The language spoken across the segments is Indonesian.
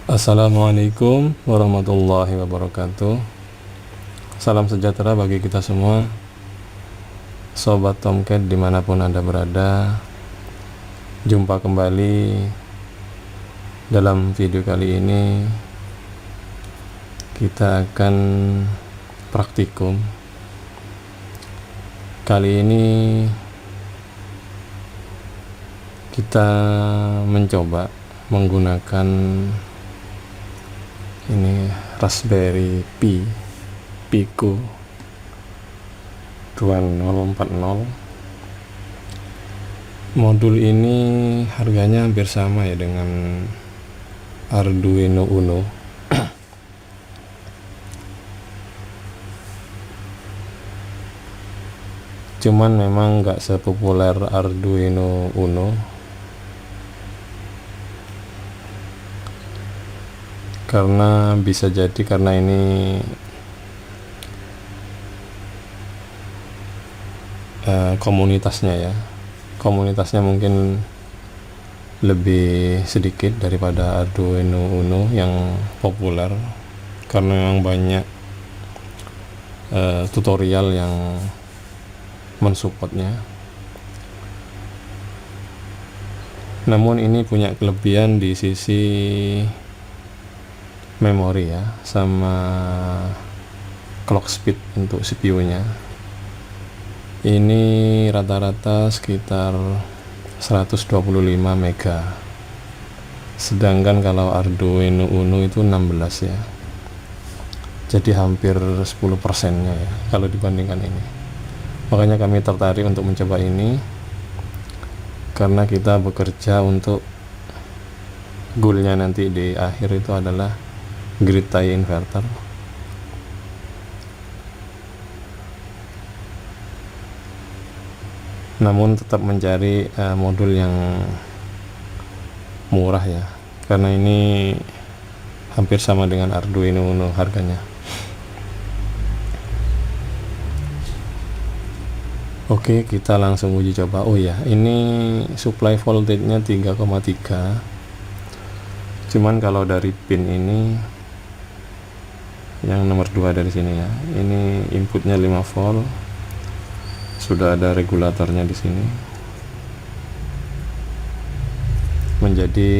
Assalamualaikum warahmatullahi wabarakatuh. Salam sejahtera bagi kita semua, Sobat Tomcat dimanapun Anda berada. Jumpa kembali dalam video kali ini. Kita akan praktikum. Kali ini kita mencoba menggunakan ini Raspberry Pi Pico 2040. Modul ini harganya hampir sama ya dengan Arduino Uno. Cuman memang nggak sepopuler Arduino Uno, karena bisa jadi karena ini komunitasnya mungkin lebih sedikit daripada Arduino Uno yang populer, karena memang banyak tutorial yang mensupportnya. Namun ini punya kelebihan di sisi memori ya, sama clock speed untuk CPU-nya. Ini rata-rata sekitar 125 mega. Sedangkan kalau Arduino Uno itu 16 ya. Jadi hampir 10%-nya ya kalau dibandingkan ini. Makanya kami tertarik untuk mencoba ini, karena kita bekerja untuk goalnya nanti di akhir itu adalah grid tie inverter. Namun tetap mencari modul yang murah ya, karena ini hampir sama dengan Arduino Uno harganya. Oke, kita langsung uji coba. Oh ya, ini supply voltage-nya 3,3. Cuman kalau dari pin ini yang nomor 2 dari sini ya, ini inputnya 5 volt, sudah ada regulatornya di sini, menjadi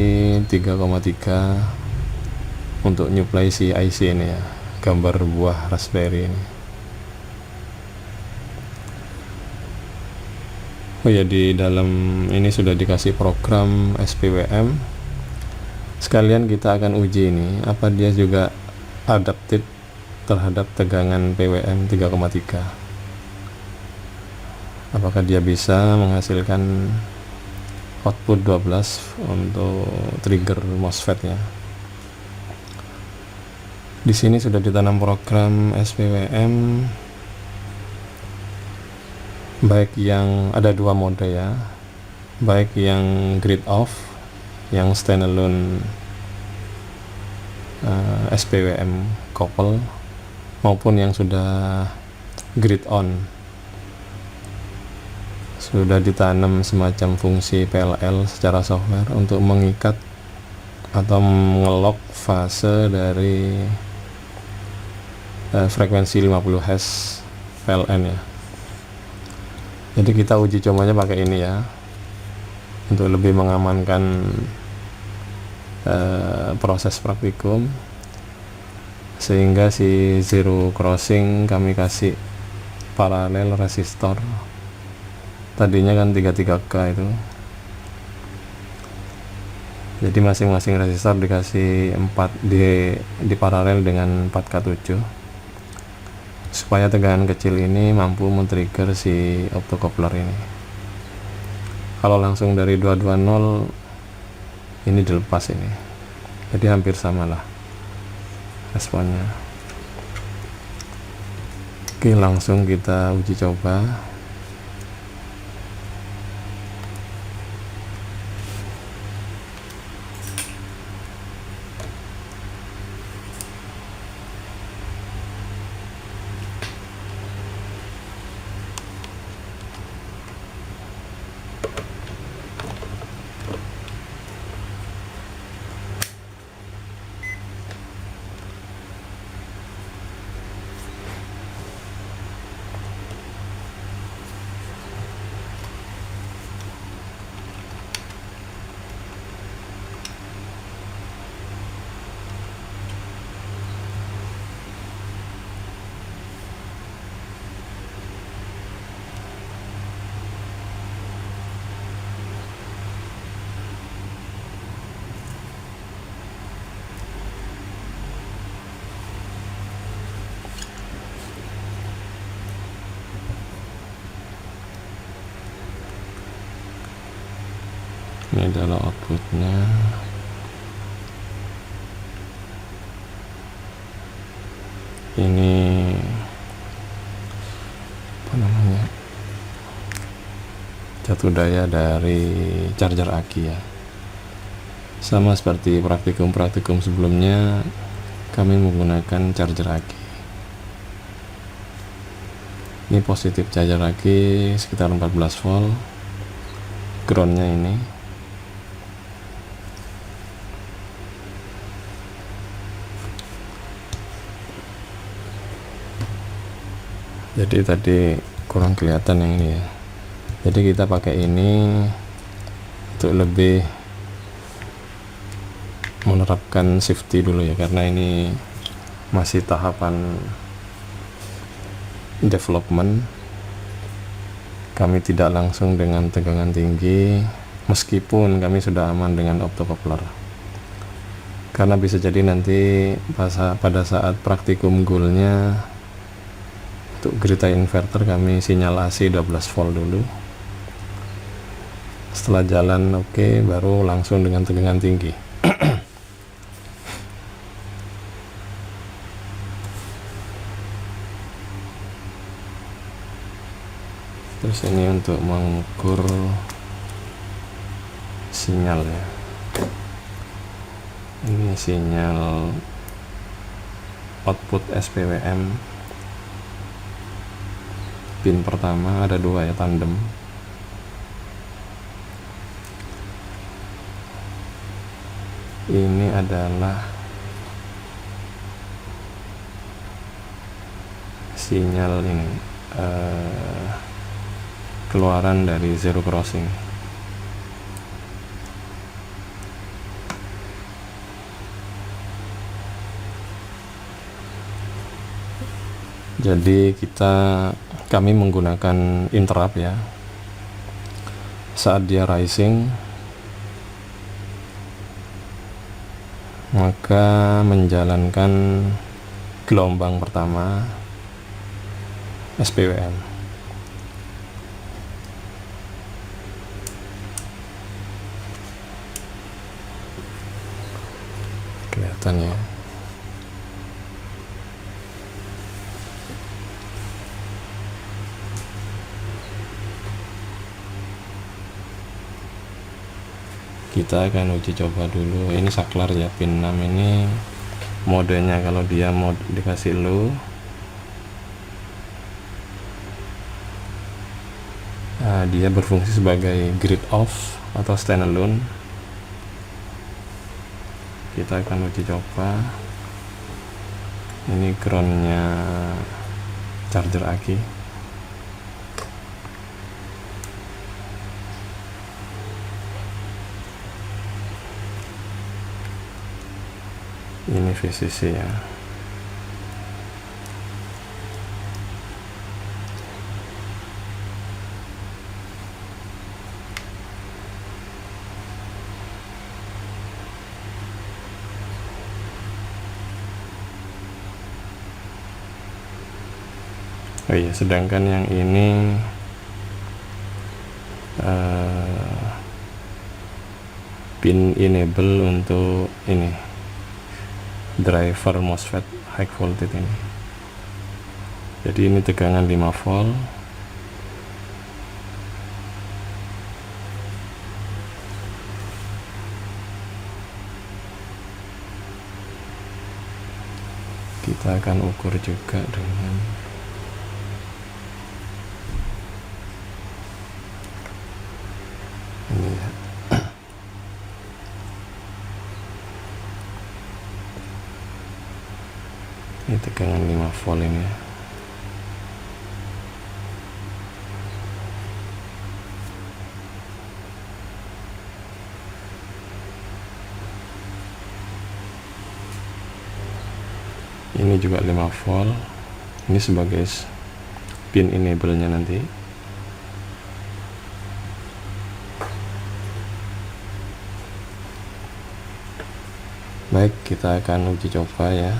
3,3 untuk nyuplai si IC ini ya, gambar buah Raspberry ini. Oh ya, di dalam ini sudah dikasih program SPWM. Sekalian kita akan uji ini, apa dia juga adapted terhadap tegangan PWM 3,3. Apakah dia bisa menghasilkan output 12 untuk trigger MOSFET ya. Di sini sudah ditanam program SPWM, baik yang ada 2 mode ya, baik yang grid off, yang standalone SPWM couple, maupun yang sudah grid on, sudah ditanam semacam fungsi PLL secara software untuk mengikat atau mengelok fase dari frekuensi 50 Hz PLN ya. Jadi kita uji comanya pakai ini ya, untuk lebih mengamankan proses praktikum, sehingga si zero crossing kami kasih paralel resistor. Tadinya kan 33K itu, jadi masing-masing resistor dikasih 4 di paralel dengan 4K7, supaya tegangan kecil ini mampu men-trigger si optocoupler ini. Kalau langsung dari 220 ini dilepas ini, jadi hampir samalah responnya. Oke, langsung kita uji coba. Ini adalah outputnya. Ini apa namanya, jatuh daya dari charger aki ya. Sama seperti praktikum sebelumnya, kami menggunakan charger aki. Ini positif charger aki sekitar 14 volt. Groundnya ini. Jadi tadi kurang kelihatan yang ini ya. Jadi kita pakai ini untuk lebih menerapkan safety dulu ya, karena ini masih tahapan development. Kami tidak langsung dengan tegangan tinggi, meskipun kami sudah aman dengan optocoupler, karena bisa jadi nanti pada saat praktikum goalnya untuk grid tie inverter kami sinyal AC 12 volt dulu. Setelah jalan oke, baru langsung dengan tegangan tinggi. Terus ini untuk mengukur sinyal ya. Ini sinyal output SPWM pin pertama, ada dua ya, tandem. Ini adalah sinyal ini keluaran dari zero crossing. Jadi kami menggunakan interrupt ya. Saat dia rising, maka menjalankan gelombang pertama SPWM. Kelihatan ya. Kita akan uji coba dulu. Ini saklar ya, pin 6 ini modenya. Kalau dia mau dikasih low, dia berfungsi sebagai grid off atau standalone. Kita akan uji coba. Ini groundnya charger aki. Ini VCC ya. Oh iya, sedangkan yang ini pin enable untuk ini driver MOSFET high voltage ini. Jadi ini tegangan 5 volt. Kita akan ukur juga dengan ini ya. Ini tegangan 5 volt ini ya. Ini juga 5 volt. Ini sebagai pin enable nya nanti. Baik, kita akan uji coba ya.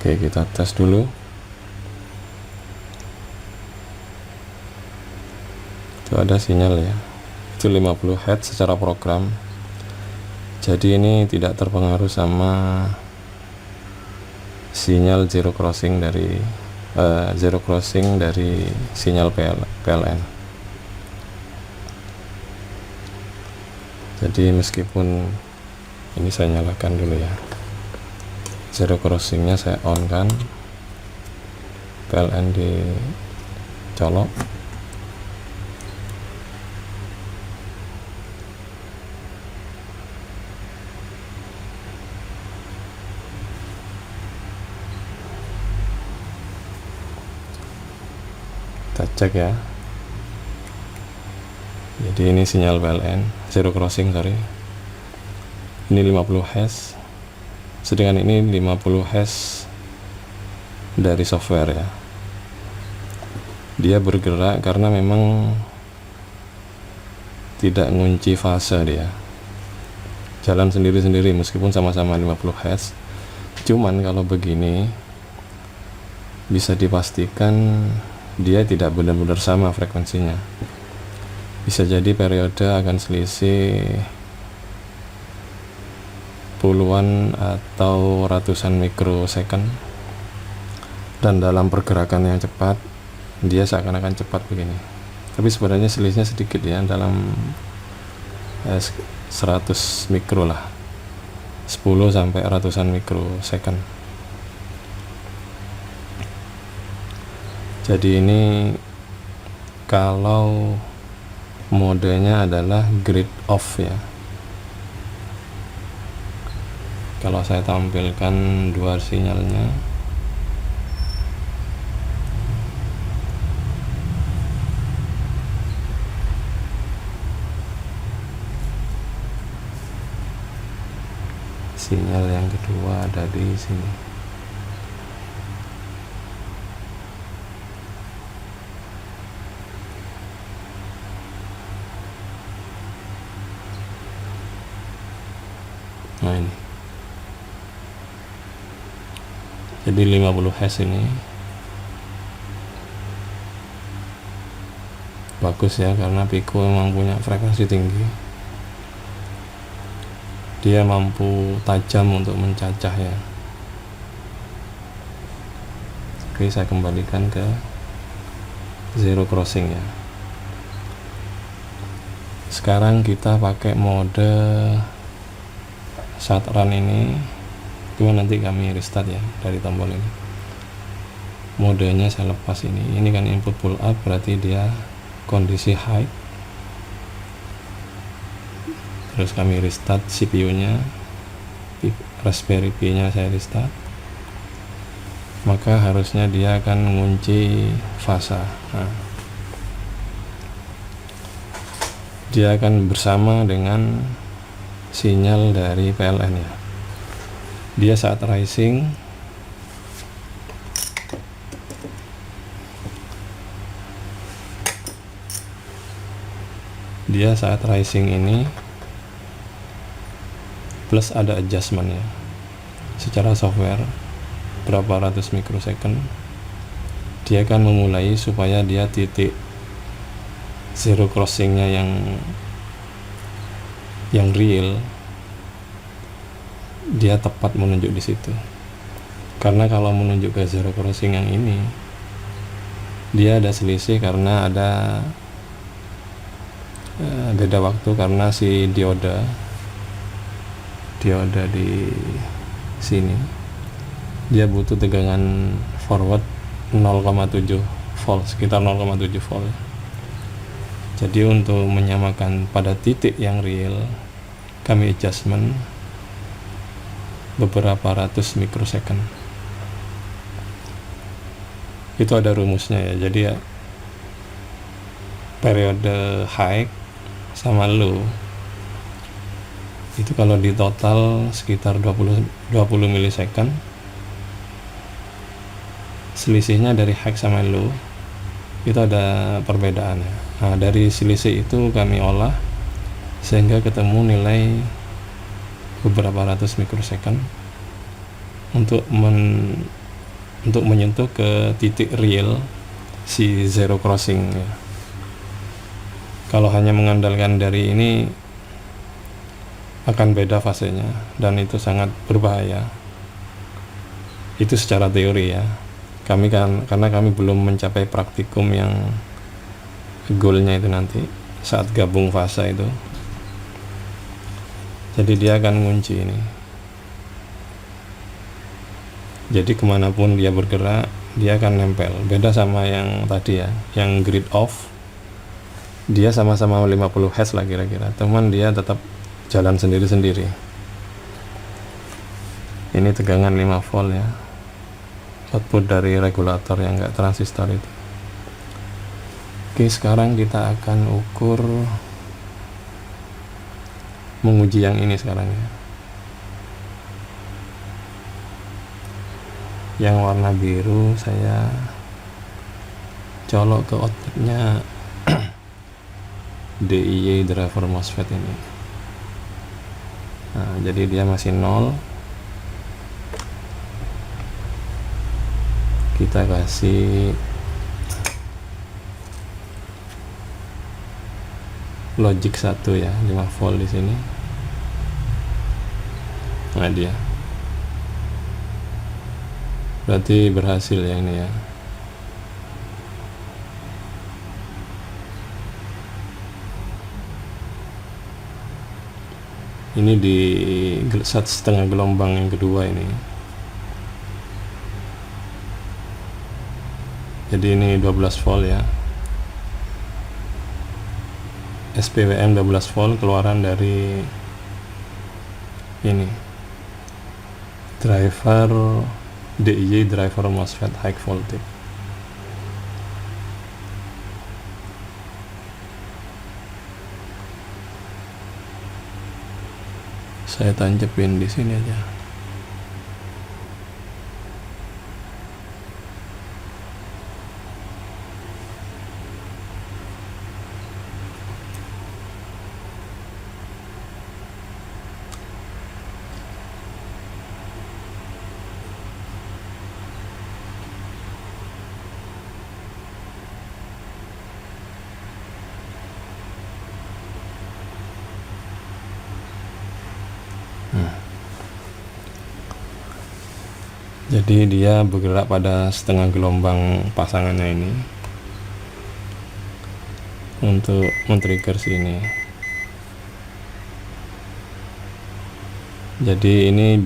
Oke, kita tes dulu. Itu ada sinyal ya, itu 50 Hz secara program. Jadi ini tidak terpengaruh sama sinyal zero crossing dari sinyal PLN. Jadi meskipun ini saya nyalakan dulu ya, zero crossingnya saya on kan, PLN dicolok. Kita cek ya. Jadi ini sinyal PLN zero crossing, sorry. Ini 50 Hz, sedangkan ini 50 Hz dari software ya. Dia bergerak karena memang tidak ngunci fase, dia jalan sendiri-sendiri meskipun sama-sama 50 Hz. Cuman kalau begini bisa dipastikan dia tidak benar-benar sama frekuensinya. Bisa jadi periode akan selisih puluhan atau ratusan mikrosecond, dan dalam pergerakan yang cepat dia seakan-akan cepat begini, tapi sebenarnya selisihnya sedikit ya, dalam 100 mikro lah, 10 sampai ratusan mikrosecond. Jadi ini kalau modenya adalah grid off ya. Kalau saya tampilkan dua sinyalnya, sinyal yang kedua ada di sini. Nah ini, jadi 50 Hz ini bagus ya, karena Pico memang punya frekuensi tinggi. Dia mampu tajam untuk mencacah ya. Oke, saya kembalikan ke zero crossing ya. Sekarang kita pakai mode saat run ini, cuma nanti kami restart ya dari tombol ini. Modenya saya lepas ini kan input pull up, berarti dia kondisi high. Terus kami restart CPU nya, Raspberry Pi nya saya restart, maka harusnya dia akan mengunci fase. Nah, dia akan bersama dengan sinyal dari PLN ya. Dia saat rising ini plus ada adjustment ya secara software berapa ratus mikrosecond. Dia akan memulai supaya dia titik zero crossingnya yang real, dia tepat menunjuk di situ. Karena kalau menunjuk ke zero crossing yang ini, dia ada selisih karena ada beda waktu, karena si dioda di sini dia butuh tegangan forward 0,7 volt, sekitar 0,7 volt. Jadi untuk menyamakan pada titik yang real, kami adjustment beberapa ratus mikrosecond. Itu ada rumusnya ya. Jadi ya, periode high sama low itu kalau di total sekitar 20 milisecond. Selisihnya dari high sama low itu ada perbedaannya. Nah, dari selisih itu kami olah sehingga ketemu nilai beberapa ratus mikrosecond untuk untuk menyentuh ke titik real si zero crossing ya. Kalau hanya mengandalkan dari ini akan beda fasenya dan itu sangat berbahaya. Itu secara teori ya. Karena kami belum mencapai praktikum yang goalnya itu nanti saat gabung fase itu. Jadi dia akan ngunci ini. Jadi kemanapun dia bergerak, dia akan nempel. Beda sama yang tadi ya, yang grid off. Dia sama-sama 50 Hz lah kira-kira, teman dia tetap jalan sendiri-sendiri. Ini tegangan 5 volt ya, output dari regulator yang enggak transistor itu. Oke, sekarang kita akan ukur, menguji yang ini sekarang ya, yang warna biru. Saya colok ke outputnya DIY driver MOSFET ini. Nah, jadi dia masih 0. Kita kasih logic 1 ya, 5 volt di sini. Nah, dia berarti berhasil ya ini ya. Ini di setengah gelombang yang kedua ini. Jadi ini 12 volt ya, SPWM 12 volt keluaran dari ini driver DIY driver MOSFET high voltage. Saya tancapin di sini aja. Jadi dia bergerak pada setengah gelombang pasangannya ini untuk men-trigger sini. Jadi ini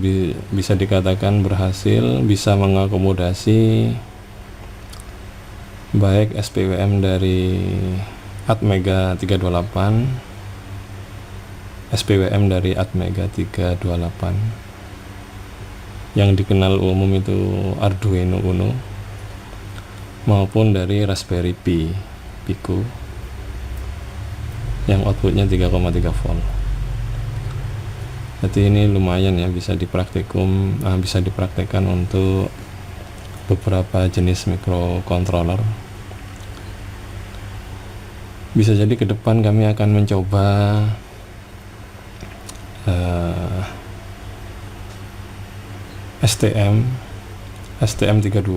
bisa dikatakan berhasil, bisa mengakomodasi baik SPWM dari Atmega 328, SPWM dari Atmega 328 yang dikenal umum itu Arduino Uno, maupun dari Raspberry Pi Pico yang outputnya 3,3 volt. Jadi ini lumayan ya, bisa dipraktekkan untuk beberapa jenis microcontroller. Bisa jadi ke depan kami akan mencoba STM32,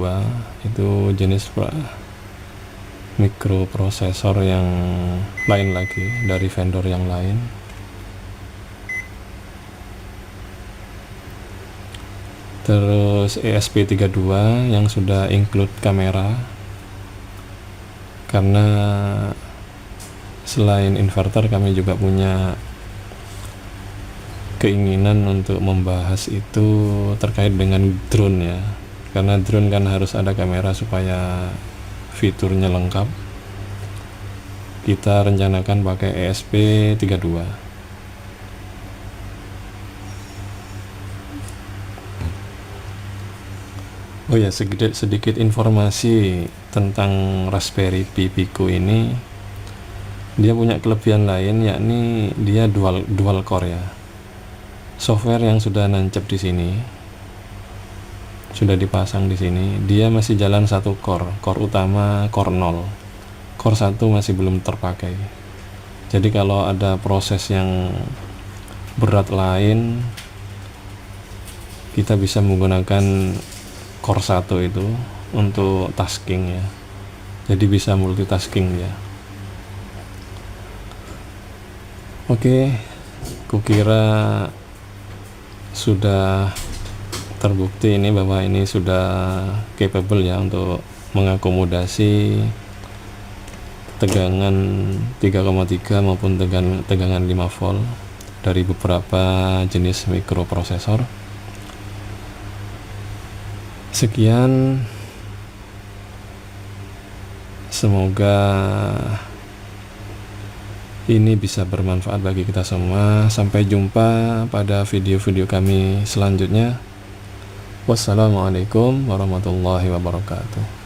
itu jenis mikroprosesor yang lain lagi dari vendor yang lain. Terus ESP32 yang sudah include kamera, karena selain inverter kami juga punya keinginan untuk membahas itu terkait dengan drone ya, karena drone kan harus ada kamera supaya fiturnya lengkap. Kita rencanakan pakai ESP32. Oh ya, sedikit informasi tentang Raspberry Pi Pico ini. Dia punya kelebihan lain, yakni dia dual core ya. Software yang sudah nancap di sini, sudah dipasang di sini, dia masih jalan satu core utama, core 0. Core 1 masih belum terpakai. Jadi kalau ada proses yang berat lain, kita bisa menggunakan Core 1 itu untuk tasking ya, jadi bisa multitasking ya. Oke, kukira sudah terbukti ini bahwa ini sudah capable ya untuk mengakomodasi tegangan 3,3 maupun tegangan 5 volt dari beberapa jenis mikroprosesor. Sekian, semoga ini bisa bermanfaat bagi kita semua. Sampai jumpa pada video-video kami selanjutnya. Wassalamualaikum warahmatullahi wabarakatuh.